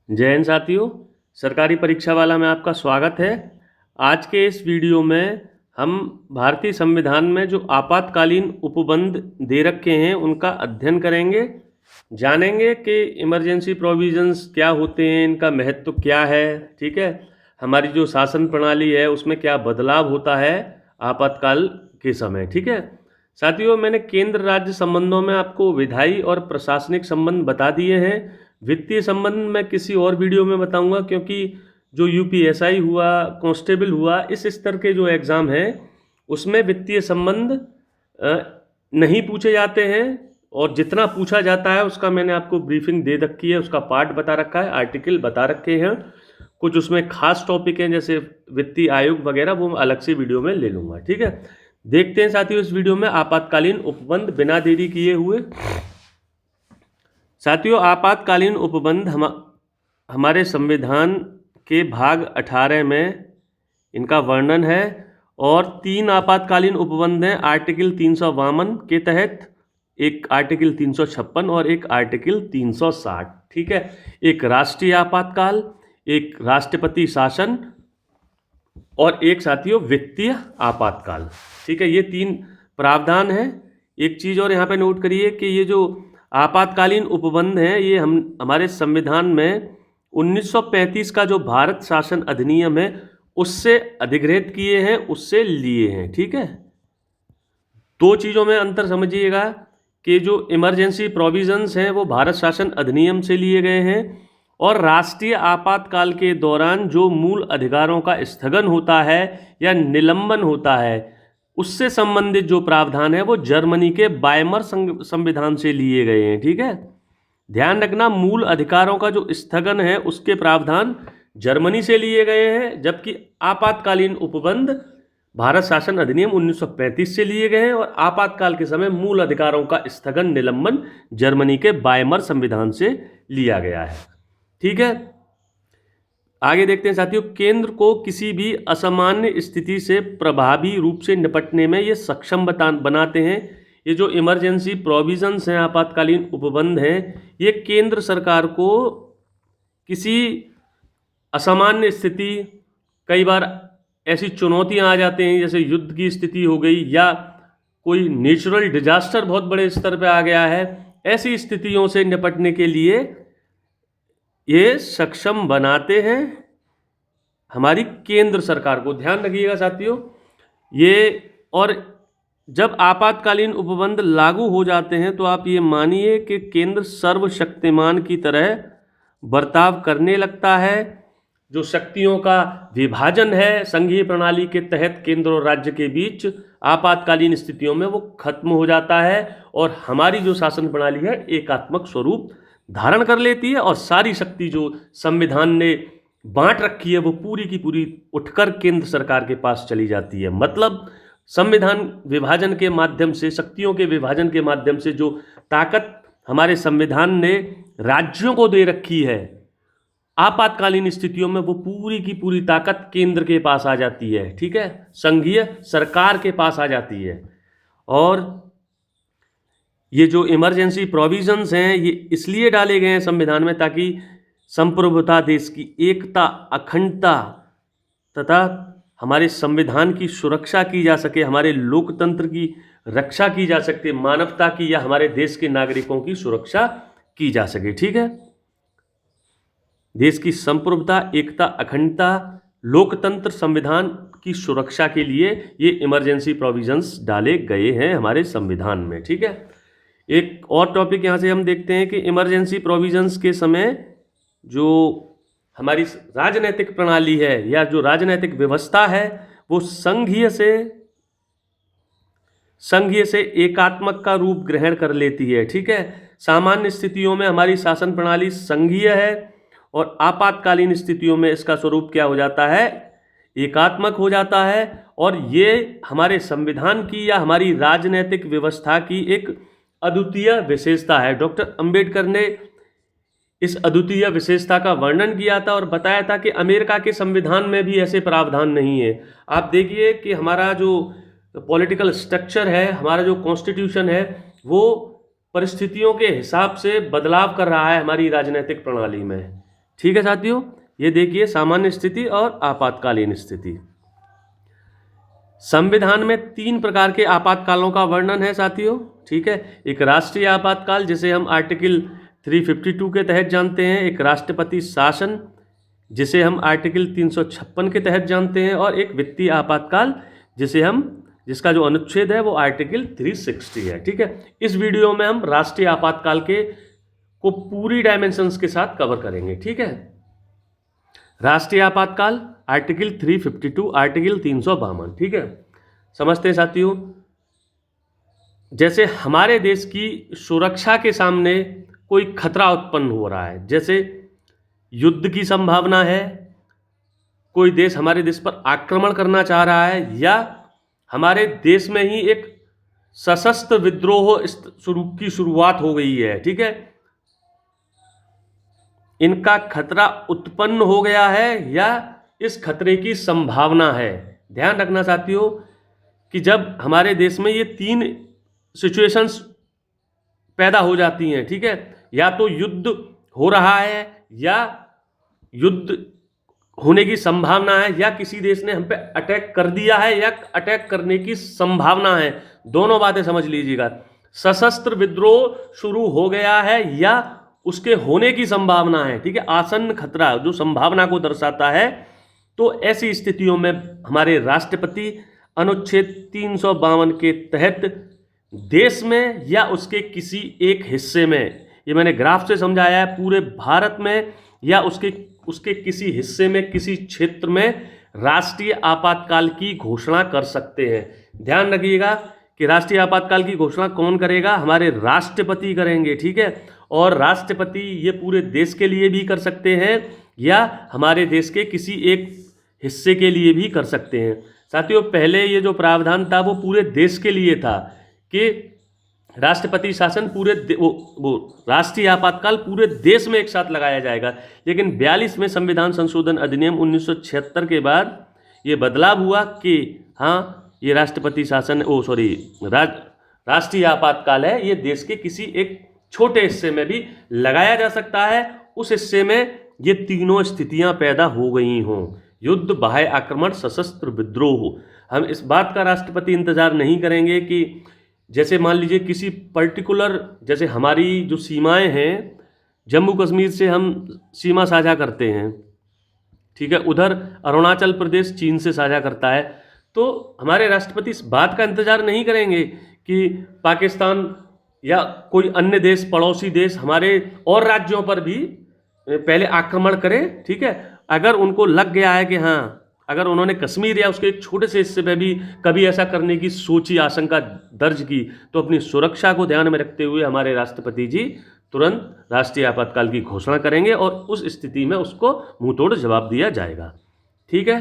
जय हिंद साथियों, सरकारी परीक्षा वाला में आपका स्वागत है। आज के इस वीडियो में हम भारतीय संविधान में जो आपातकालीन उपबंध दे रखे हैं उनका अध्ययन करेंगे, जानेंगे कि इमरजेंसी प्रोविजंस क्या होते हैं, इनका महत्व क्या है। ठीक है, हमारी जो शासन प्रणाली है उसमें क्या बदलाव होता है आपातकाल के समय। ठीक है साथियों, मैंने केंद्र राज्य संबंधों में आपको विधायी और प्रशासनिक संबंध बता दिए हैं। वित्तीय संबंध मैं किसी और वीडियो में बताऊंगा, क्योंकि जो यूपीएसआई हुआ, कांस्टेबल हुआ, इस स्तर के जो एग्ज़ाम हैं उसमें वित्तीय संबंध नहीं पूछे जाते हैं, और जितना पूछा जाता है उसका मैंने आपको ब्रीफिंग दे रखी है, उसका पार्ट बता रखा है, आर्टिकल बता रखे हैं। कुछ उसमें खास टॉपिक हैं जैसे वित्तीय आयोग वगैरह, वो मैं अलग से वीडियो में ले लूँगा। ठीक है, देखते हैं साथियों इस वीडियो में आपातकालीन उपबंध बिना देरी किए हुए। साथियों, आपातकालीन उपबंध हमारे संविधान के भाग 18 में इनका वर्णन है, और 3 आपातकालीन उपबंध हैं आर्टिकल 352 के तहत, एक आर्टिकल 356 और एक आर्टिकल 360। ठीक है, एक राष्ट्रीय आपातकाल, एक राष्ट्रपति शासन और एक साथियों वित्तीय आपातकाल। ठीक है, ये 3 प्रावधान हैं। एक चीज़ और यहाँ पे नोट करिए कि ये जो आपातकालीन उपबंध हैं ये हमारे संविधान में 1935 का जो भारत शासन अधिनियम है उससे अधिग्रहित किए हैं, उससे लिए हैं। ठीक है, 2 चीज़ों में अंतर समझिएगा कि जो इमरजेंसी प्रोविजंस हैं वो भारत शासन अधिनियम से लिए गए हैं, और राष्ट्रीय आपातकाल के दौरान जो मूल अधिकारों का स्थगन होता है या निलंबन होता है उससे संबंधित जो प्रावधान है वो जर्मनी के वाइमर संविधान से लिए गए हैं। ठीक है, ध्यान रखना, मूल अधिकारों का जो स्थगन है उसके प्रावधान जर्मनी से लिए गए हैं, जबकि आपातकालीन उपबंध भारत शासन अधिनियम 1935 से लिए गए हैं, और आपातकाल के समय मूल अधिकारों का स्थगन निलंबन जर्मनी के वाइमर संविधान से लिया गया है। ठीक है, आगे देखते हैं साथियों, केंद्र को किसी भी असामान्य स्थिति से प्रभावी रूप से निपटने में ये सक्षम बनाते हैं। ये जो इमरजेंसी प्रोविजंस हैं, आपातकालीन उपबंध हैं, ये केंद्र सरकार को किसी असामान्य स्थिति, कई बार ऐसी चुनौतियां आ जाते हैं जैसे युद्ध की स्थिति हो गई या कोई नेचुरल डिजास्टर बहुत बड़े स्तर पर आ गया है, ऐसी स्थितियों से निपटने के लिए ये सक्षम बनाते हैं हमारी केंद्र सरकार को। ध्यान रखिएगा साथियों ये, और जब आपातकालीन उपबंध लागू हो जाते हैं तो आप ये मानिए कि केंद्र सर्वशक्तिमान की तरह बर्ताव करने लगता है। जो शक्तियों का विभाजन है संघीय प्रणाली के तहत केंद्र और राज्य के बीच, आपातकालीन स्थितियों में वो खत्म हो जाता है, और हमारी जो शासन प्रणाली है एकात्मक स्वरूप धारण कर लेती है, और सारी शक्ति जो संविधान ने बांट रखी है वो पूरी की पूरी उठकर केंद्र सरकार के पास चली जाती है। मतलब संविधान विभाजन के माध्यम से, शक्तियों के विभाजन के माध्यम से जो ताकत हमारे संविधान ने राज्यों को दे रखी है, आपातकालीन स्थितियों में वो पूरी की पूरी ताकत केंद्र के पास आ जाती है। ठीक है, संघीय सरकार के पास आ जाती है। और ये जो इमरजेंसी प्रोविजंस हैं ये इसलिए डाले गए हैं संविधान में ताकि संप्रभुता, देश की एकता, अखंडता तथा हमारे संविधान की सुरक्षा की जा सके, हमारे लोकतंत्र की रक्षा की जा सकती, मानवता की या हमारे देश के नागरिकों की सुरक्षा की जा सके। ठीक है, देश की संप्रभुता, एकता, अखंडता, लोकतंत्र, संविधान की सुरक्षा के लिए ये इमरजेंसी प्रोविजंस डाले गए हैं हमारे संविधान में। ठीक है, एक और टॉपिक यहाँ से हम देखते हैं कि इमरजेंसी प्रोविजंस के समय जो हमारी राजनीतिक प्रणाली है या जो राजनीतिक व्यवस्था है वो संघीय से एकात्मक का रूप ग्रहण कर लेती है। ठीक है, सामान्य स्थितियों में हमारी शासन प्रणाली संघीय है, और आपातकालीन स्थितियों में इसका स्वरूप क्या हो जाता है, एकात्मक हो जाता है। और ये हमारे संविधान की या हमारी राजनीतिक व्यवस्था की एक अद्वितीय विशेषता है। डॉक्टर अंबेडकर ने इस अद्वितीय विशेषता का वर्णन किया था और बताया था कि अमेरिका के संविधान में भी ऐसे प्रावधान नहीं है। आप देखिए कि हमारा जो पॉलिटिकल स्ट्रक्चर है, हमारा जो कॉन्स्टिट्यूशन है, वो परिस्थितियों के हिसाब से बदलाव कर रहा है हमारी राजनीतिक प्रणाली में। ठीक है साथियों, ये देखिए सामान्य स्थिति और आपातकालीन स्थिति। संविधान में 3 प्रकार के आपातकालों का वर्णन है साथियों। ठीक है, एक राष्ट्रीय आपातकाल जिसे हम आर्टिकल 352 के तहत जानते हैं, एक राष्ट्रपति शासन जिसे हम आर्टिकल 356 के तहत जानते हैं, और एक वित्तीय आपातकाल जिसका जो अनुच्छेद है वो आर्टिकल 360 है। ठीक है, इस वीडियो में हम राष्ट्रीय आपातकाल को पूरी डायमेंशंस के साथ कवर करेंगे। ठीक है, राष्ट्रीय आपातकाल आर्टिकल 352, आर्टिकल 352। ठीक है, समझते हैं साथियों। जैसे हमारे देश की सुरक्षा के सामने कोई खतरा उत्पन्न हो रहा है, जैसे युद्ध की संभावना है, कोई देश हमारे देश पर आक्रमण करना चाह रहा है, या हमारे देश में ही एक सशस्त्र विद्रोह की शुरुआत हो गई है। ठीक है, इनका खतरा उत्पन्न हो गया है या इस खतरे की संभावना है। ध्यान रखना साथियों कि जब हमारे देश में ये 3 सिचुएशंस पैदा हो जाती हैं, ठीक है, या तो युद्ध हो रहा है, या युद्ध होने की संभावना है, या किसी देश ने हम पे अटैक कर दिया है या अटैक करने की संभावना है। दोनों बातें समझ लीजिएगा, सशस्त्र विद्रोह शुरू हो गया है या उसके होने की संभावना है। ठीक है, आसन्न खतरा जो संभावना को दर्शाता है। तो ऐसी स्थितियों में हमारे राष्ट्रपति अनुच्छेद 352 के तहत देश में या उसके किसी एक हिस्से में, ये मैंने ग्राफ से समझाया है, पूरे भारत में या उसके किसी हिस्से में, किसी क्षेत्र में राष्ट्रीय आपातकाल की घोषणा कर सकते हैं। ध्यान रखिएगा कि राष्ट्रीय आपातकाल की घोषणा कौन करेगा? हमारे राष्ट्रपति करेंगे। ठीक है, और राष्ट्रपति ये पूरे देश के लिए भी कर सकते हैं या हमारे देश के किसी एक हिस्से के लिए भी कर सकते हैं। साथियों, पहले ये जो प्रावधान था वो पूरे देश के लिए था कि राष्ट्रपति शासन वो राष्ट्रीय आपातकाल पूरे देश में एक साथ लगाया जाएगा। लेकिन 42 में संविधान संशोधन अधिनियम 1976 के बाद ये बदलाव हुआ कि हाँ, ये राष्ट्रपति शासन राष्ट्रीय आपातकाल है, ये देश के किसी एक छोटे हिस्से में भी लगाया जा सकता है, उस हिस्से में ये तीनों स्थितियां पैदा हो गई हों, युद्ध, बाह्य आक्रमण, सशस्त्र विद्रोह। हम इस बात का राष्ट्रपति इंतजार नहीं करेंगे कि जैसे मान लीजिए किसी पर्टिकुलर, जैसे हमारी जो सीमाएं हैं, जम्मू कश्मीर से हम सीमा साझा करते हैं, ठीक है, उधर अरुणाचल प्रदेश चीन से साझा करता है, तो हमारे राष्ट्रपति इस बात का इंतजार नहीं करेंगे कि पाकिस्तान या कोई अन्य देश, पड़ोसी देश हमारे और राज्यों पर भी पहले आक्रमण करे। ठीक है, अगर उनको लग गया है कि हाँ, अगर उन्होंने कश्मीर या उसके एक छोटे से हिस्से में भी कभी ऐसा करने की सोची, आशंका दर्ज की, तो अपनी सुरक्षा को ध्यान में रखते हुए हमारे राष्ट्रपति जी तुरंत राष्ट्रीय आपातकाल की घोषणा करेंगे और उस स्थिति में उसको मुंहतोड़ जवाब दिया जाएगा। ठीक है,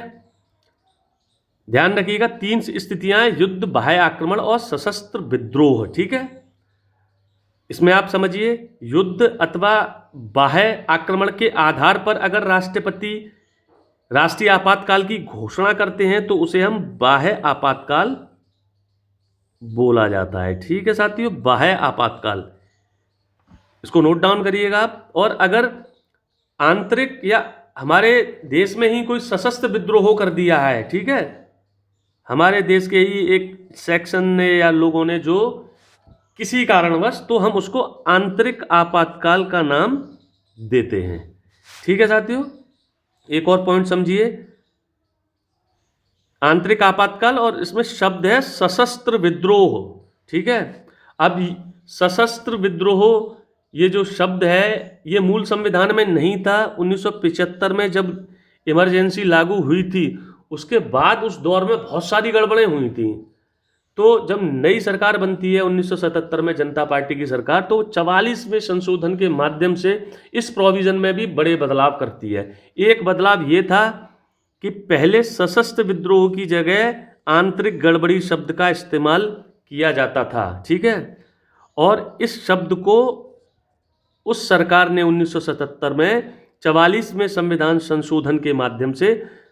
ध्यान रखिएगा 3 स्थितियां, युद्ध, बाह्य आक्रमण और सशस्त्र विद्रोह। ठीक है, इसमें आप समझिए, युद्ध अथवा बाह्य आक्रमण के आधार पर अगर राष्ट्रपति राष्ट्रीय आपातकाल की घोषणा करते हैं तो उसे हम बाह्य आपातकाल बोला जाता है। ठीक है साथियों, बाह्य आपातकाल, इसको नोट डाउन करिएगा आप। और अगर आंतरिक या हमारे देश में ही कोई सशस्त्र विद्रोह कर दिया है, ठीक है, हमारे देश के ही एक सेक्शन ने या लोगों ने जो किसी कारणवश, तो हम उसको आंतरिक आपातकाल का नाम देते हैं। ठीक है साथियों, एक और पॉइंट समझिए, आंतरिक आपातकाल और इसमें शब्द है सशस्त्र विद्रोह। ठीक है, अब सशस्त्र विद्रोह ये जो शब्द है ये मूल संविधान में नहीं था। 1975 में जब इमरजेंसी लागू हुई थी, उसके बाद उस दौर में बहुत सारी गड़बड़ें हुई थी। तो जब नई सरकार बनती है 1977 में, जनता पार्टी की सरकार, तो 44वें संशोधन के माध्यम से इस प्रोविजन में भी बड़े बदलाव करती है। एक बदलाव ये था कि पहले सशस्त्र विद्रोह की जगह आंतरिक गड़बड़ी शब्द का इस्तेमाल किया जाता था। ठीक है, और इस शब्द को उस सरकार ने 1977 में 44वें संविधान संशोधन के माध्यम से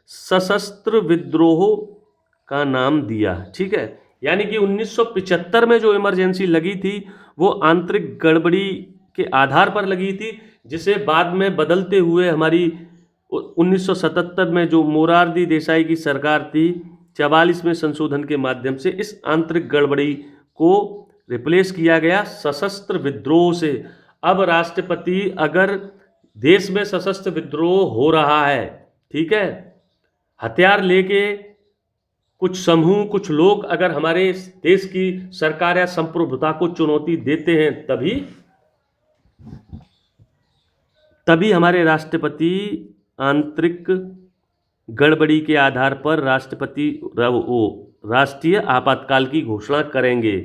सशस्त्र विद्रोह का नाम दिया। ठीक है, यानी कि 1975 में जो इमरजेंसी लगी थी वो आंतरिक गड़बड़ी के आधार पर लगी थी, जिसे बाद में बदलते हुए हमारी 1977 में जो मोरारजी देसाई की सरकार थी, 44वें संशोधन के माध्यम से इस आंतरिक गड़बड़ी को रिप्लेस किया गया सशस्त्र विद्रोह से। अब राष्ट्रपति अगर देश में सशस्त्र विद्रोह हो रहा है, ठीक है, हथियार लेके कुछ समूह, कुछ लोग अगर हमारे देश की सरकार या संप्रभुता को चुनौती देते हैं, तभी हमारे राष्ट्रपति आंतरिक गड़बड़ी के आधार पर राष्ट्रीय आपातकाल की घोषणा करेंगे।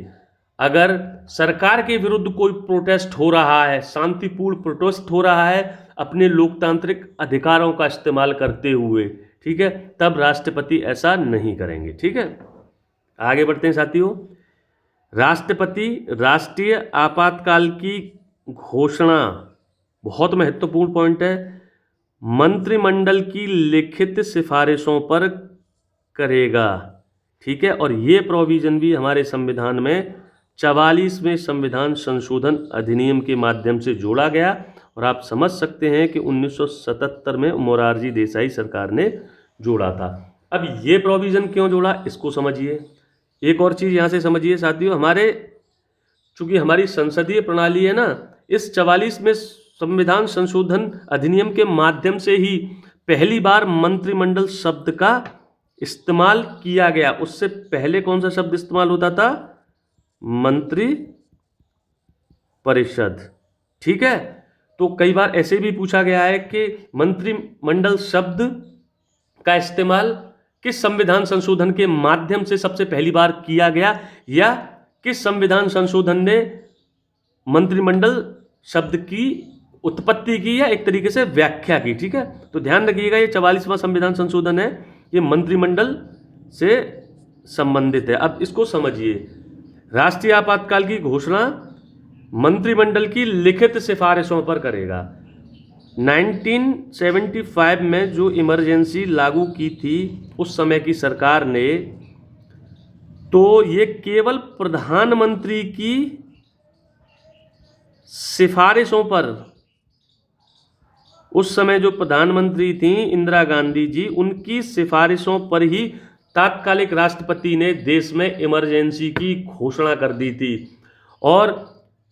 अगर सरकार के विरुद्ध कोई प्रोटेस्ट हो रहा है, शांतिपूर्ण प्रोटेस्ट हो रहा है अपने लोकतांत्रिक अधिकारों का इस्तेमाल करते हुए, ठीक है, तब राष्ट्रपति ऐसा नहीं करेंगे। ठीक है, आगे बढ़ते हैं साथियों। राष्ट्रपति राष्ट्रीय आपातकाल की घोषणा, बहुत महत्वपूर्ण पॉइंट है, मंत्रिमंडल की लिखित सिफारिशों पर करेगा। ठीक है, और ये प्रोविजन भी हमारे संविधान में 44वें संविधान संशोधन अधिनियम के माध्यम से जोड़ा गया। और आप समझ सकते हैं कि 1977 में मोरारजी देसाई सरकार ने जोड़ा था। अब ये प्रोविजन क्यों जोड़ा, इसको समझिए। एक और चीज़ यहाँ से समझिए साथियों, चूंकि हमारी संसदीय प्रणाली है ना, इस 44वें संविधान संशोधन अधिनियम के माध्यम से ही पहली बार मंत्रिमंडल शब्द का इस्तेमाल किया गया। उससे पहले कौन सा शब्द इस्तेमाल होता था? मंत्री परिषद। ठीक है, तो कई बार ऐसे भी पूछा गया है कि मंत्रिमंडल शब्द का इस्तेमाल किस संविधान संशोधन के माध्यम से सबसे पहली बार किया गया, या किस संविधान संशोधन ने मंत्रिमंडल शब्द की उत्पत्ति की या एक तरीके से व्याख्या की। ठीक है, तो ध्यान रखिएगा, ये 44वां संविधान संशोधन है, ये मंत्रिमंडल से संबंधित है। अब इसको समझिए, राष्ट्रीय आपातकाल की घोषणा मंत्रिमंडल की लिखित सिफारिशों पर करेगा। 1975 में जो इमरजेंसी लागू की थी उस समय की सरकार ने, तो ये केवल प्रधानमंत्री की सिफारिशों पर, उस समय जो प्रधानमंत्री थी इंदिरा गांधी जी, उनकी सिफारिशों पर ही तात्कालिक राष्ट्रपति ने देश में इमरजेंसी की घोषणा कर दी थी। और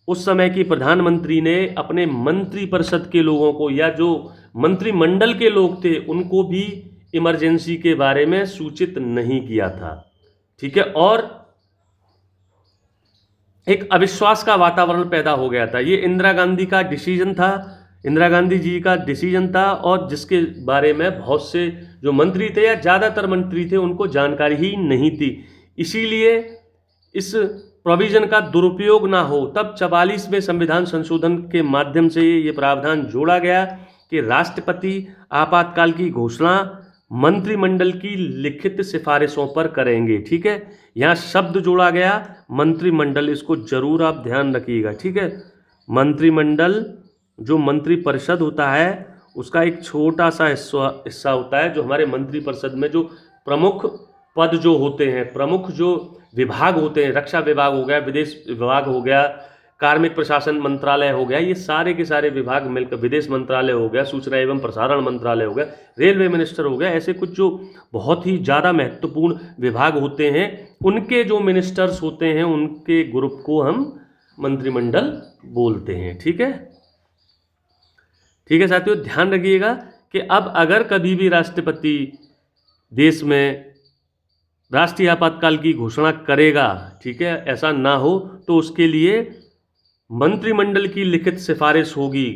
उस समय की प्रधानमंत्री ने अपने मंत्रिपरिषद के लोगों को, या जो मंत्रिमंडल के लोग थे, उनको भी इमरजेंसी के बारे में सूचित नहीं किया था। ठीक है, और एक अविश्वास का वातावरण पैदा हो गया था। ये इंदिरा गांधी का डिसीजन था, इंदिरा गांधी जी का डिसीजन था, और जिसके बारे में बहुत से जो मंत्री थे या ज़्यादातर मंत्री थे उनको जानकारी ही नहीं थी। इसीलिए इस प्रोविजन का दुरुपयोग ना हो, तब 44वें संविधान संशोधन के माध्यम से ये प्रावधान जोड़ा गया कि राष्ट्रपति आपातकाल की घोषणा मंत्रिमंडल की लिखित सिफारिशों पर करेंगे। ठीक है, यहाँ शब्द जोड़ा गया मंत्रिमंडल, इसको जरूर आप ध्यान रखिएगा। ठीक है, मंत्रिमंडल जो मंत्रिपरिषद होता है उसका एक छोटा सा हिस्सा होता है, जो हमारे मंत्रिपरिषद में जो प्रमुख पद जो होते हैं, प्रमुख जो विभाग होते हैं, रक्षा विभाग हो गया, विदेश विभाग हो गया, कार्मिक प्रशासन मंत्रालय हो गया, ये सारे के सारे विभाग मिलकर, विदेश मंत्रालय हो गया, सूचना एवं प्रसारण मंत्रालय हो गया, रेलवे मिनिस्टर हो गया, ऐसे कुछ जो बहुत ही ज़्यादा महत्वपूर्ण विभाग होते हैं, उनके जो मिनिस्टर्स होते हैं, उनके ग्रुप को हम मंत्रिमंडल बोलते हैं। ठीक है, ठीक है साथियों, ध्यान रखिएगा कि अब अगर कभी भी राष्ट्रपति देश में राष्ट्रीय आपातकाल की घोषणा करेगा, ठीक है, ऐसा ना हो तो उसके लिए मंत्रिमंडल की लिखित सिफारिश होगी,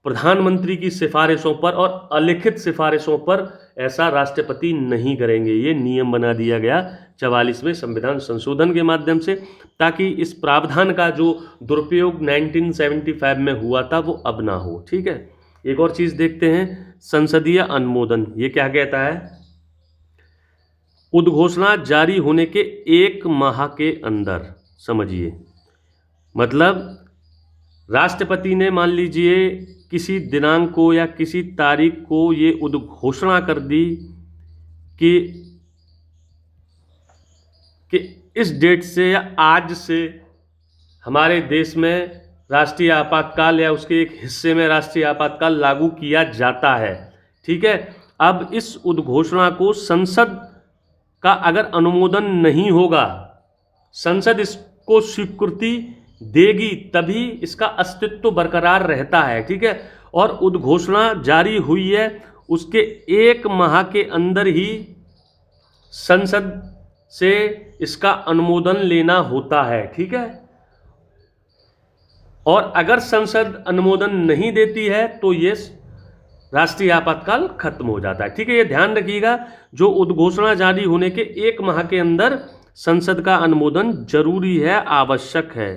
प्रधानमंत्री की सिफारिशों पर और अलिखित सिफारिशों पर ऐसा राष्ट्रपति नहीं करेंगे। ये नियम बना दिया गया 44वें संविधान संशोधन के माध्यम से, ताकि इस प्रावधान का जो दुरुपयोग 1975 में हुआ था वो अब ना हो। ठीक है, एक और चीज़ देखते हैं, संसदीय अनुमोदन। ये क्या कहता है? उद्घोषणा जारी होने के 1 माह के अंदर, समझिए, मतलब राष्ट्रपति ने मान लीजिए किसी दिनांक को या किसी तारीख को ये उद्घोषणा कर दी कि इस डेट से या आज से हमारे देश में राष्ट्रीय आपातकाल या उसके एक हिस्से में राष्ट्रीय आपातकाल लागू किया जाता है। ठीक है, अब इस उद्घोषणा को संसद का अगर अनुमोदन नहीं होगा, संसद इसको स्वीकृति देगी तभी इसका अस्तित्व बरकरार रहता है। ठीक है, और उद्घोषणा जारी हुई है उसके 1 माह के अंदर ही संसद से इसका अनुमोदन लेना होता है। ठीक है, और अगर संसद अनुमोदन नहीं देती है तो ये राष्ट्रीय आपातकाल खत्म हो जाता है। ठीक है, ये ध्यान रखिएगा, जो उद्घोषणा जारी होने के 1 माह के अंदर संसद का अनुमोदन जरूरी है, आवश्यक है।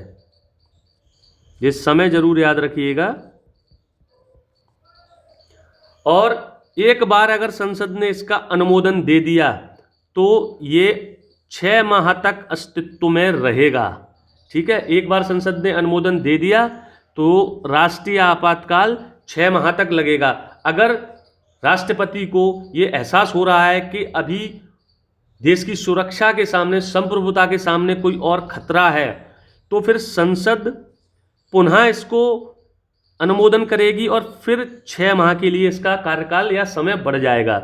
ये समय जरूर याद रखिएगा। और एक बार अगर संसद ने इसका अनुमोदन दे दिया तो ये 6 माह तक अस्तित्व में रहेगा। ठीक है, एक बार संसद ने अनुमोदन दे दिया तो राष्ट्रीय आपातकाल 6 माह तक लगेगा। अगर राष्ट्रपति को ये एहसास हो रहा है कि अभी देश की सुरक्षा के सामने, संप्रभुता के सामने कोई और खतरा है, तो फिर संसद पुनः इसको अनुमोदन करेगी और फिर 6 माह के लिए इसका कार्यकाल या समय बढ़ जाएगा।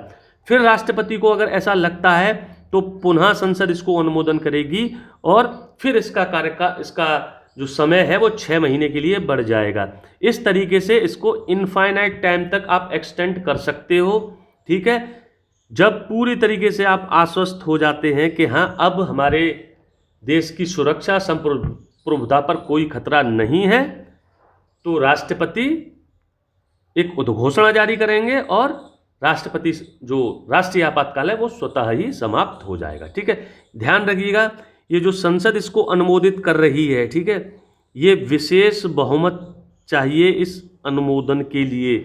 फिर राष्ट्रपति को अगर ऐसा लगता है तो पुनः संसद इसको अनुमोदन करेगी और फिर इसका जो समय है वो 6 महीने के लिए बढ़ जाएगा। इस तरीके से इसको इनफाइनाइट टाइम तक आप एक्सटेंड कर सकते हो। ठीक है, जब पूरी तरीके से आप आश्वस्त हो जाते हैं कि हाँ, अब हमारे देश की सुरक्षा, संप्रभुता पर कोई खतरा नहीं है, तो राष्ट्रपति एक उद्घोषणा जारी करेंगे और राष्ट्रपति जो राष्ट्रीय आपातकाल है वो स्वतः ही समाप्त हो जाएगा। ठीक है, ध्यान रखिएगा, ये जो संसद इसको अनुमोदित कर रही है, ठीक है, ये विशेष बहुमत चाहिए इस अनुमोदन के लिए।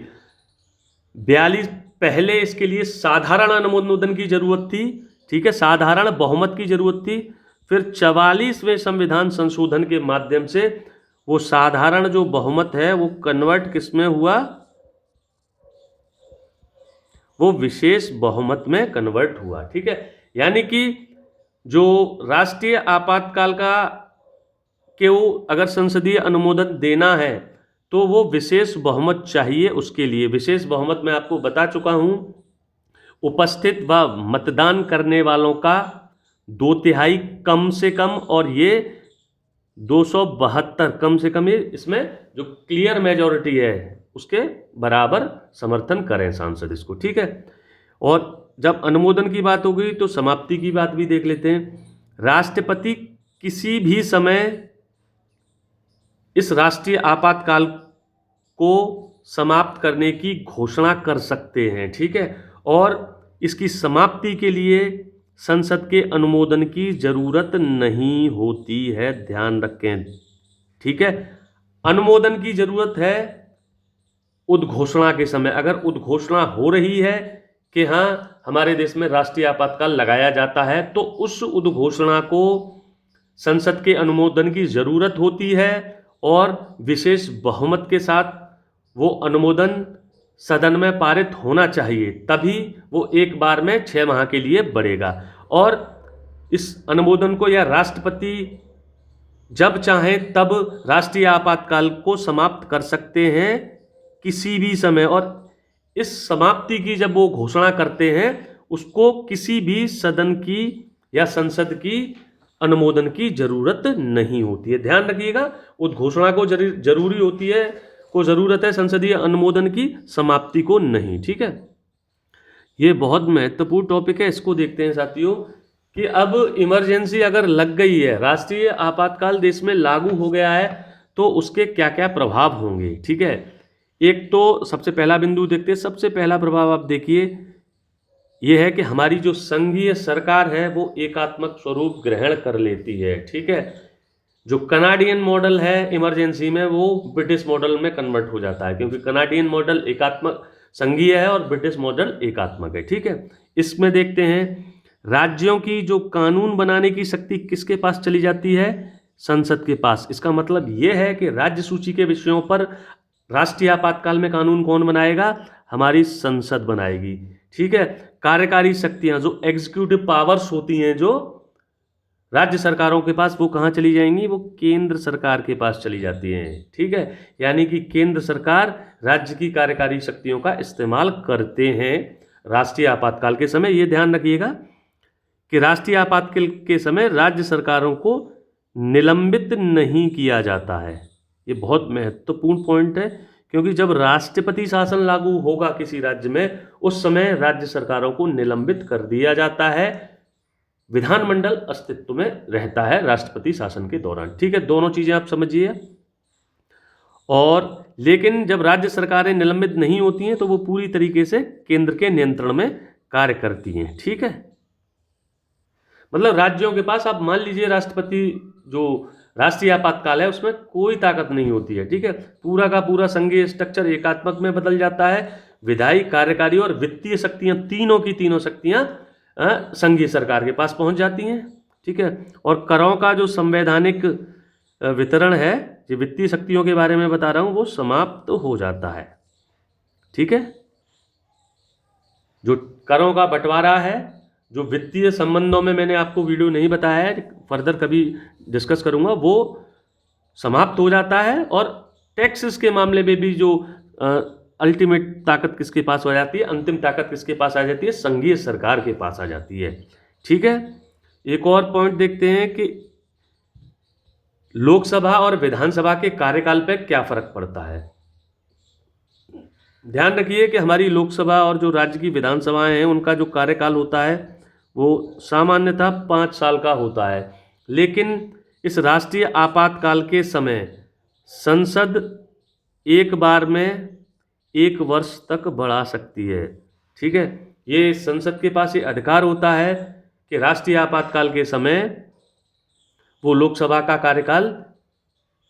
42 पहले इसके लिए साधारण अनुमोदन की जरूरत थी। ठीक है, साधारण बहुमत की जरूरत थी। फिर 44वें संविधान संशोधन के माध्यम से वो साधारण जो बहुमत है वो कन्वर्ट किसमें हुआ, वो विशेष बहुमत में कन्वर्ट हुआ। ठीक है, यानी कि जो राष्ट्रीय आपातकाल के वो अगर संसदीय अनुमोदन देना है तो वो विशेष बहुमत चाहिए। उसके लिए विशेष बहुमत मैं आपको बता चुका हूं, उपस्थित व मतदान करने वालों का 2/3 कम से कम, और ये 272 कम से कम, ये इसमें जो क्लियर मेजॉरिटी है उसके बराबर समर्थन करें सांसद इसको। ठीक है, और जब अनुमोदन की बात हो गई तो समाप्ति की बात भी देख लेते हैं। राष्ट्रपति किसी भी समय इस राष्ट्रीय आपातकाल को समाप्त करने की घोषणा कर सकते हैं। ठीक है, और इसकी समाप्ति के लिए संसद के अनुमोदन की जरूरत नहीं होती है, ध्यान रखें। ठीक है, अनुमोदन की जरूरत है उद्घोषणा के समय। अगर उद्घोषणा हो रही है कि हाँ, हमारे देश में राष्ट्रीय आपातकाल लगाया जाता है, तो उस उद्घोषणा को संसद के अनुमोदन की जरूरत होती है और विशेष बहुमत के साथ वो अनुमोदन सदन में पारित होना चाहिए, तभी वो एक बार में 6 माह के लिए बढ़ेगा। और इस अनुमोदन को या राष्ट्रपति जब चाहें तब राष्ट्रीय आपातकाल को समाप्त कर सकते हैं किसी भी समय, और इस समाप्ति की जब वो घोषणा करते हैं उसको किसी भी सदन की या संसद की अनुमोदन की जरूरत नहीं होती है। ध्यान रखिएगा, उद्घोषणा को जरूरी होती है, को जरूरत है संसदीय अनुमोदन की, समाप्ति को नहीं। ठीक है, ये बहुत महत्वपूर्ण टॉपिक है, इसको देखते हैं साथियों कि अब इमरजेंसी अगर लग गई है, राष्ट्रीय आपातकाल देश में लागू हो गया है, तो उसके क्या क्या प्रभाव होंगे। ठीक है, एक तो सबसे पहला बिंदु देखते हैं। सबसे पहला प्रभाव आप देखिए, यह है कि हमारी जो संघीय सरकार है वो एकात्मक स्वरूप ग्रहण कर लेती है। ठीक है, जो कनाडियन मॉडल है इमरजेंसी में वो ब्रिटिश मॉडल में कन्वर्ट हो जाता है, क्योंकि कनाडियन मॉडल एकात्मक संघीय है और ब्रिटिश मॉडल एकात्मक है। ठीक है, इसमें देखते हैं राज्यों की जो कानून बनाने की शक्ति किसके पास चली जाती है, संसद के पास। इसका मतलब यह है कि राज्य सूची के विषयों पर राष्ट्रीय आपातकाल में कानून कौन बनाएगा, हमारी संसद बनाएगी। ठीक है, कार्यकारी शक्तियां जो एग्जीक्यूटिव पावर्स होती हैं, जो राज्य सरकारों के पास वो कहाँ चली जाएंगी, वो केंद्र सरकार के पास चली जाती हैं। ठीक है, यानी कि केंद्र सरकार राज्य की कार्यकारी शक्तियों का इस्तेमाल करते हैं राष्ट्रीय आपातकाल के समय। ये ध्यान रखिएगा कि राष्ट्रीय आपातकाल के समय राज्य सरकारों को निलंबित नहीं किया जाता है। ये बहुत महत्वपूर्ण पॉइंट है, क्योंकि जब राष्ट्रपति शासन लागू होगा किसी राज्य में, उस समय राज्य सरकारों को निलंबित कर दिया जाता है। विधानमंडल अस्तित्व में रहता है राष्ट्रपति शासन के दौरान। ठीक है, दोनों चीजें आप समझिए। और लेकिन जब राज्य सरकारें निलंबित नहीं होती हैं तो वो पूरी तरीके से केंद्र के नियंत्रण में कार्य करती हैं। ठीक है, मतलब राज्यों के पास आप मान लीजिए राष्ट्रपति जो राष्ट्रीय आपातकाल है उसमें कोई ताकत नहीं होती है। ठीक है, पूरा का पूरा संघीय स्ट्रक्चर एकात्मक में बदल जाता है। विधायी, कार्यकारी और वित्तीय शक्तियां, तीनों की तीनों शक्तियां संघीय सरकार के पास पहुंच जाती हैं। ठीक है, और करों का जो संवैधानिक वितरण है, जो वित्तीय शक्तियों के बारे में बता रहा हूं, वो समाप्त हो जाता है। ठीक है, जो करों का बंटवारा है, जो वित्तीय संबंधों में मैंने आपको वीडियो नहीं बताया है, फर्दर कभी डिस्कस करूंगा, वो समाप्त हो जाता है। और टैक्सेस के मामले में भी जो अल्टीमेट ताकत किसके पास हो जाती है, अंतिम ताकत किसके पास आ जाती है, संघीय सरकार के पास आ जाती है। ठीक है, एक और पॉइंट देखते हैं कि लोकसभा और विधानसभा के कार्यकाल पर क्या फर्क पड़ता है। ध्यान रखिए कि हमारी लोकसभा और जो राज्य की विधानसभाएं हैं उनका जो कार्यकाल होता है वो सामान्यतः 5 साल का होता है, लेकिन इस राष्ट्रीय आपातकाल के समय संसद एक बार में 1 वर्ष तक बढ़ा सकती है। ठीक है, ये संसद के पास ये अधिकार होता है कि राष्ट्रीय आपातकाल के समय वो लोकसभा का कार्यकाल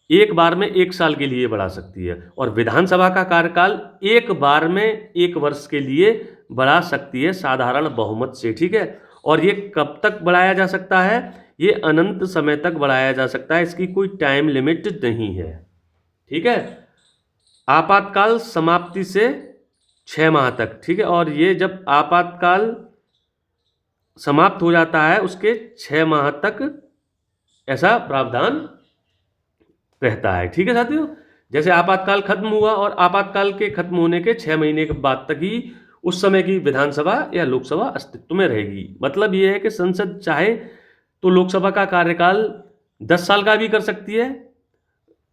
एक बार में 1 साल के लिए बढ़ा सकती है, और विधानसभा का कार्यकाल एक बार में 1 वर्ष के लिए बढ़ा सकती है साधारण बहुमत से। ठीक है, और ये कब तक बढ़ाया जा सकता है, ये अनंत समय तक बढ़ाया जा सकता है, इसकी कोई टाइम लिमिट नहीं है। ठीक है, आपातकाल समाप्ति से 6 माह तक। ठीक है, और ये जब आपातकाल समाप्त हो जाता है उसके 6 माह तक ऐसा प्रावधान रहता है। ठीक है साथियों, जैसे आपातकाल खत्म हुआ और आपातकाल के खत्म होने के 6 महीने के बाद तक ही उस समय की विधानसभा या लोकसभा अस्तित्व में रहेगी। मतलब ये है कि संसद चाहे तो लोकसभा का कार्यकाल 10 साल का भी कर सकती है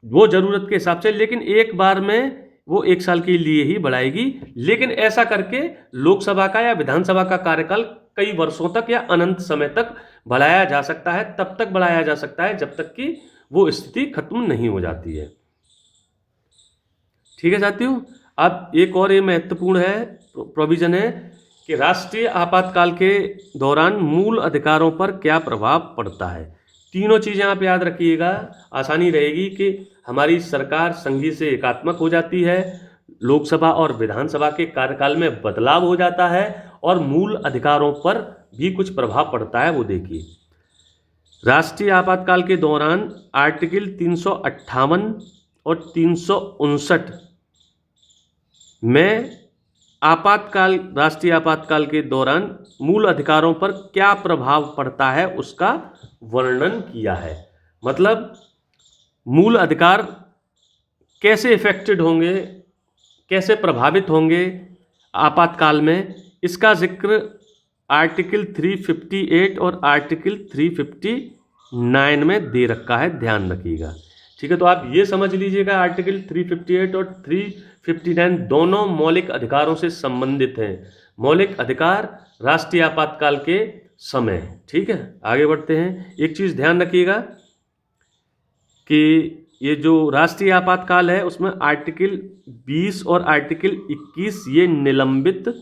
वो जरूरत के हिसाब से, लेकिन एक बार में वो 1 साल के लिए ही बढ़ाएगी। लेकिन ऐसा करके लोकसभा का या विधानसभा का कार्यकाल कई वर्षों तक या अनंत समय तक बढ़ाया जा सकता है। तब तक बढ़ाया जा सकता है जब तक कि वो स्थिति खत्म नहीं हो जाती है। ठीक है साथियों, अब एक और ये महत्वपूर्ण है प्रोविजन है कि राष्ट्रीय आपातकाल के दौरान मूल अधिकारों पर क्या प्रभाव पड़ता है। तीनों चीजें आप याद रखिएगा, आसानी रहेगी कि हमारी सरकार संघीय से एकात्मक हो जाती है, लोकसभा और विधानसभा के कार्यकाल में बदलाव हो जाता है, और मूल अधिकारों पर भी कुछ प्रभाव पड़ता है। वो देखिए, राष्ट्रीय आपातकाल के दौरान आर्टिकल 358 और 359 में राष्ट्रीय आपातकाल के दौरान मूल अधिकारों पर क्या प्रभाव पड़ता है उसका वर्णन किया है। मतलब मूल अधिकार कैसे इफेक्टेड होंगे, कैसे प्रभावित होंगे आपातकाल में, इसका जिक्र आर्टिकल 358 और आर्टिकल 359 में दे रखा है, ध्यान रखिएगा। ठीक है, तो आप ये समझ लीजिएगा आर्टिकल 358 और 359 दोनों मौलिक अधिकारों से संबंधित हैं। मौलिक अधिकार राष्ट्रीय आपातकाल के समय। ठीक है, आगे बढ़ते हैं। एक चीज़ ध्यान रखिएगा कि ये जो राष्ट्रीय आपातकाल है उसमें आर्टिकल 20 और आर्टिकल 21 ये निलंबित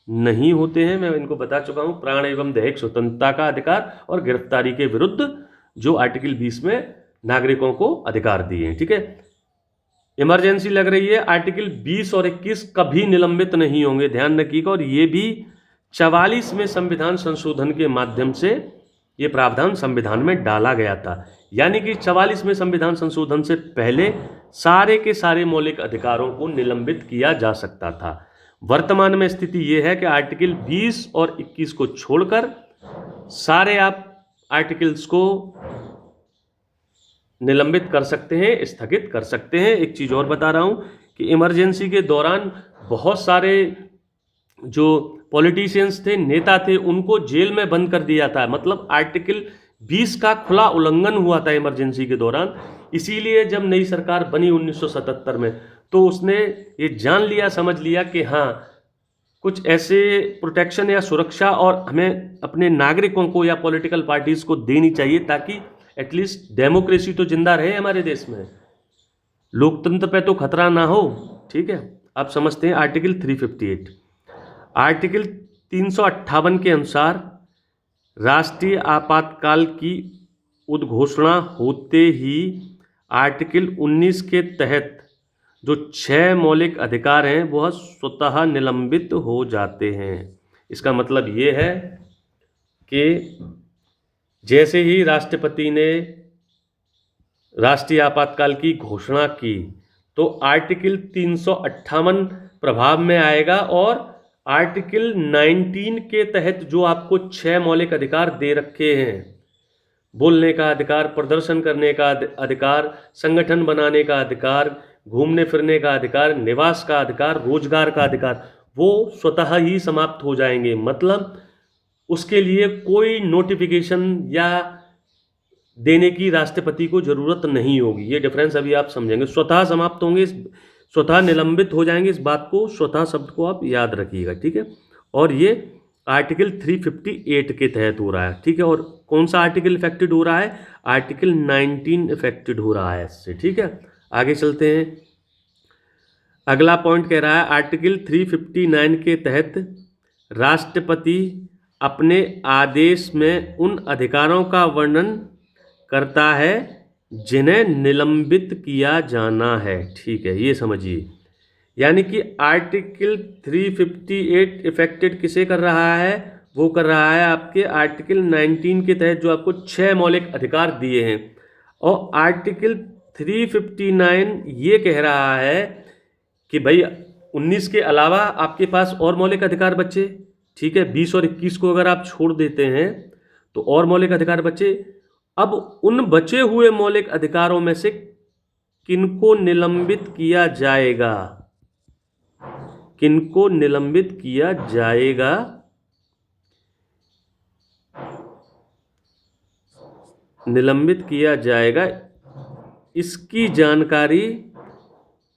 नहीं होते हैं। मैं इनको बता चुका हूँ, प्राण एवं दैहिक स्वतंत्रता का अधिकार और गिरफ्तारी के विरुद्ध जो आर्टिकल 20 में नागरिकों को अधिकार दिए हैं। ठीक है, इमरजेंसी लग रही है, आर्टिकल 20 और 21 कभी निलंबित नहीं होंगे, ध्यान रखिएगा। और ये भी 44 में संविधान संशोधन के माध्यम से ये प्रावधान संविधान में डाला गया था। यानी कि 44 में संविधान संशोधन से पहले सारे के सारे मौलिक अधिकारों को निलंबित किया जा सकता था। वर्तमान में स्थिति ये है कि आर्टिकल 20 और 21 को छोड़कर सारे आप आर्टिकल्स को निलंबित कर सकते हैं, स्थगित कर सकते हैं। एक चीज़ और बता रहा हूँ कि इमरजेंसी के दौरान बहुत सारे जो पॉलिटिशियंस थे, नेता थे, उनको जेल में बंद कर दिया था। मतलब आर्टिकल 20 का खुला उल्लंघन हुआ था इमरजेंसी के दौरान। इसीलिए जब नई सरकार बनी 1977 में, तो उसने ये जान लिया, समझ लिया कि हाँ, कुछ ऐसे प्रोटेक्शन या सुरक्षा और हमें अपने नागरिकों को या पॉलिटिकल पार्टीज को देनी चाहिए, ताकि एटलीस्ट डेमोक्रेसी तो जिंदा रहे हमारे देश में, लोकतंत्र पे तो खतरा ना हो। ठीक है, अब समझते हैं आर्टिकल 358। आर्टिकल 358 के अनुसार राष्ट्रीय आपातकाल की उद्घोषणा होते ही आर्टिकल 19 के तहत जो 6 मौलिक अधिकार हैं वह स्वतः निलंबित हो जाते हैं। इसका मतलब ये है कि जैसे ही राष्ट्रपति ने राष्ट्रीय आपातकाल की घोषणा की, तो आर्टिकल 358 प्रभाव में आएगा और आर्टिकल 19 के तहत जो आपको 6 मौलिक अधिकार दे रखे हैं, बोलने का अधिकार, प्रदर्शन करने का अधिकार, संगठन बनाने का अधिकार, घूमने फिरने का अधिकार, निवास का अधिकार, रोजगार का अधिकार, वो स्वतः ही समाप्त हो जाएंगे। मतलब उसके लिए कोई नोटिफिकेशन या देने की राष्ट्रपति को जरूरत नहीं होगी। ये डिफरेंस अभी आप समझेंगे। स्वतः समाप्त होंगे, स्वतः निलंबित हो जाएंगे। इस बात को, स्वतः शब्द को आप याद रखिएगा। ठीक है, और ये आर्टिकल 358 के तहत हो रहा है। ठीक है, और कौन सा आर्टिकल इफेक्टेड हो रहा है? आर्टिकल 19 इफेक्टेड हो रहा है इससे। ठीक है, आगे चलते हैं। अगला पॉइंट कह रहा है आर्टिकल 359 के तहत राष्ट्रपति अपने आदेश में उन अधिकारों का वर्णन करता है जिन्हें निलंबित किया जाना है। ठीक है, ये समझिए। यानी कि आर्टिकल 358 इफेक्टेड किसे कर रहा है? वो कर रहा है आपके आर्टिकल 19 के तहत जो आपको 6 मौलिक अधिकार दिए हैं। और आर्टिकल 359 ये कह रहा है कि भाई 19 के अलावा आपके पास और मौलिक अधिकार बचे। ठीक है, 20 और 21 को अगर आप छोड़ देते हैं तो और मौलिक अधिकार बचे। अब उन बचे हुए मौलिक अधिकारों में से किनको निलंबित किया जाएगा? किनको निलंबित किया जाएगा? निलंबित किया जाएगा, इसकी जानकारी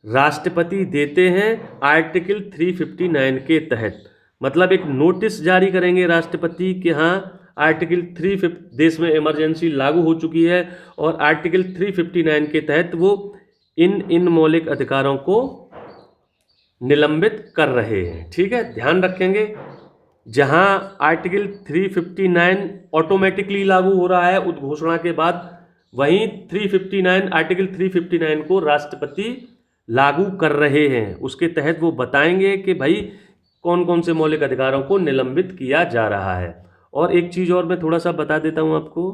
राष्ट्रपति देते हैं आर्टिकल 359 के तहत। मतलब एक नोटिस जारी करेंगे राष्ट्रपति कि हाँ, आर्टिकल 350 देश में इमरजेंसी लागू हो चुकी है और आर्टिकल 359 के तहत वो इन मौलिक अधिकारों को निलंबित कर रहे हैं। ठीक है, ध्यान रखेंगे, जहां आर्टिकल 359 ऑटोमेटिकली लागू हो रहा है उद्घोषणा के बाद, वहीं 359 आर्टिकल 359 को राष्ट्रपति लागू कर रहे हैं। उसके तहत वो बताएंगे कि भाई कौन कौन से मौलिक अधिकारों को निलंबित किया जा रहा है। और एक चीज़ और मैं थोड़ा सा बता देता हूं आपको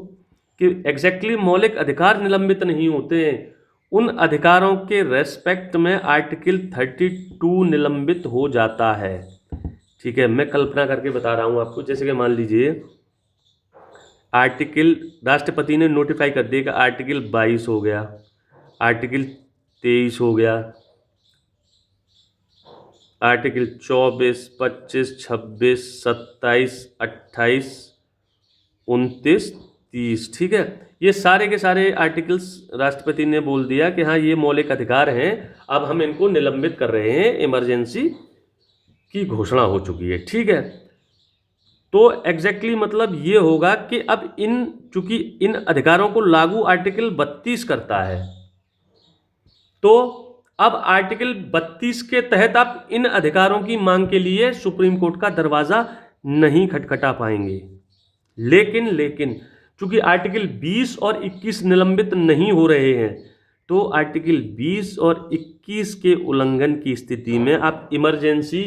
कि एग्जैक्टली मौलिक अधिकार निलंबित नहीं होते हैं, उन अधिकारों के रेस्पेक्ट में आर्टिकल 32 निलंबित हो जाता है। ठीक है, मैं कल्पना करके बता रहा हूं आपको। जैसे कि मान लीजिए आर्टिकल राष्ट्रपति ने नोटिफाई कर दिया कि आर्टिकल 22 हो गया, आर्टिकल 23 हो गया, आर्टिकल 24, 25, 26, 27, 28, 29, 30। ठीक है, ये सारे के सारे आर्टिकल्स राष्ट्रपति ने बोल दिया कि हाँ, ये मौलिक अधिकार हैं, अब हम इनको निलंबित कर रहे हैं, इमरजेंसी की घोषणा हो चुकी है। ठीक है, तो एग्जैक्टली मतलब ये होगा कि अब चूंकि इन अधिकारों को लागू आर्टिकल 32 करता है, तो अब आर्टिकल 32 के तहत आप इन अधिकारों की मांग के लिए सुप्रीम कोर्ट का दरवाजा नहीं खटखटा पाएंगे। लेकिन चूंकि आर्टिकल 20 और 21 निलंबित नहीं हो रहे हैं, तो आर्टिकल 20 और 21 के उल्लंघन की स्थिति में आप इमरजेंसी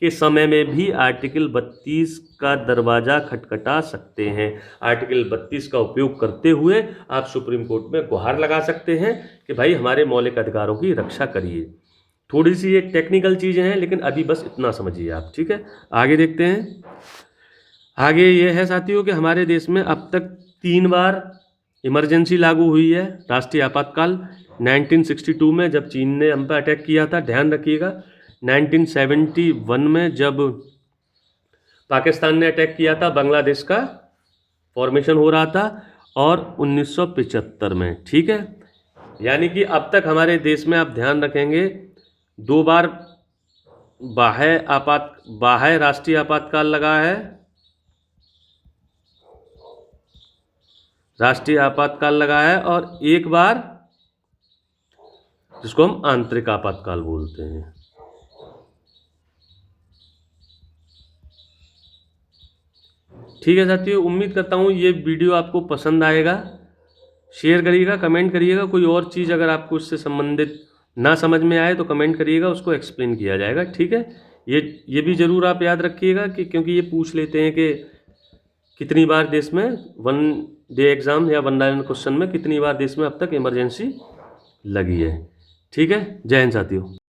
के समय में भी आर्टिकल 32 का दरवाजा खटखटा सकते हैं। आर्टिकल 32 का उपयोग करते हुए आप सुप्रीम कोर्ट में गुहार लगा सकते हैं कि भाई हमारे मौलिक अधिकारों की रक्षा करिए। थोड़ी सी ये टेक्निकल चीज़ें हैं, लेकिन अभी बस इतना समझिए आप। ठीक है, आगे देखते हैं। आगे ये है साथियों कि हमारे देश में अब तक 3 बार इमरजेंसी लागू हुई है, राष्ट्रीय आपातकाल। 1962 में जब चीन ने हम पर अटैक किया था, ध्यान रखिएगा। 1971 में जब पाकिस्तान ने अटैक किया था, बांग्लादेश का फॉर्मेशन हो रहा था, और 1975 में, ठीक है। यानी कि अब तक हमारे देश में आप ध्यान रखेंगे 2 बार बाह्य राष्ट्रीय आपातकाल लगा है, राष्ट्रीय आपातकाल लगा है, और 1 बार जिसको हम आंतरिक आपातकाल बोलते हैं। ठीक है साथियों, उम्मीद करता हूँ ये वीडियो आपको पसंद आएगा। शेयर करिएगा, कमेंट करिएगा। कोई और चीज़ अगर आपको इससे संबंधित ना समझ में आए तो कमेंट करिएगा, उसको एक्सप्लेन किया जाएगा, ठीक है। ये भी ज़रूर आप याद रखिएगा कि क्योंकि ये पूछ लेते हैं कि कितनी बार देश में 1 डे एग्ज़ाम या 1 लाइन क्वेश्चन में कितनी बार देश में अब तक इमरजेंसी लगी है, ठीक है। जय हिंद साथियों।